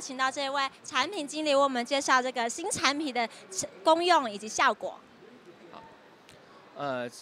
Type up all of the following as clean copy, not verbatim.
请到这位产品经理为我们介绍这个新产品的功用以及效果。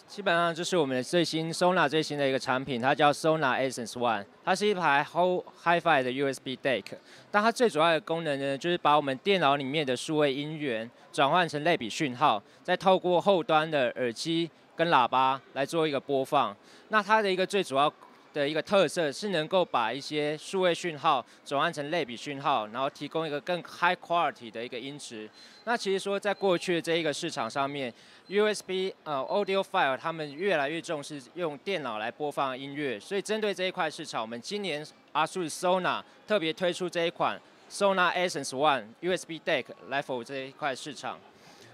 基本上就是我们的Sona 最新的一个产品，它叫 Sona Essence One， 它是一台 Hi-Fi 的 USB DAC。但它最主要的功能呢，就是把我们电脑里面的数位音源转换成类比讯号，再透过后端的耳机跟喇叭来做一个播放。那它的一个最主要的一个特色是能够把一些数位讯号转换成类比讯号，然后提供一个更 high quality 的一个音质。那其实说在过去的这一个市场上面 ，USB audiophile 他们越来越重视用电脑来播放音乐，所以针对这一块市场，我们今年ASUS Sona 特别推出这一款 Sona Essence One USB DAC 来服务这一块市场。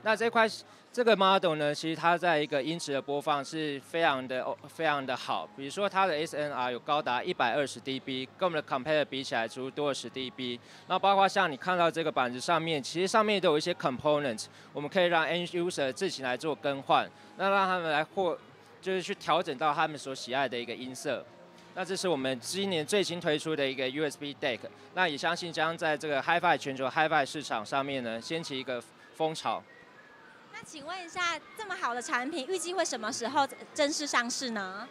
那这个 model 呢，其实它在一个音质的播放是非常的好，比如说它的 SNR 有高达120 dB， 跟我们的 competitor 比起来足多10 dB。那包括像你看到这个板子上面，其实上面都有一些 component， 我们可以让 end user 自行来做更换，那让他们来就是去调整到他们所喜爱的一个音色。那这是我们今年最新推出的一个 USB DAC， 那也相信将在这个 Hi-Fi 全球 Hi-Fi 市场上面呢，掀起一个风潮。那请问一下，这么好的产品，预计会什么时候正式上市呢？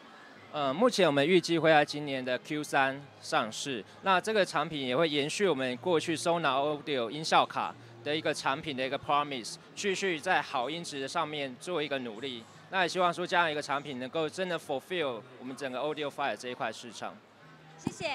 目前我们预计会在今年的 Q3 上市。那这个产品也会延续我们过去 Sona Audio 音效卡的一个产品的一个 promise， 继续在好音质的上面做一个努力。那也希望说这样一个产品能够真的 fulfill 我们整个 audiophile 这一块市场。谢谢。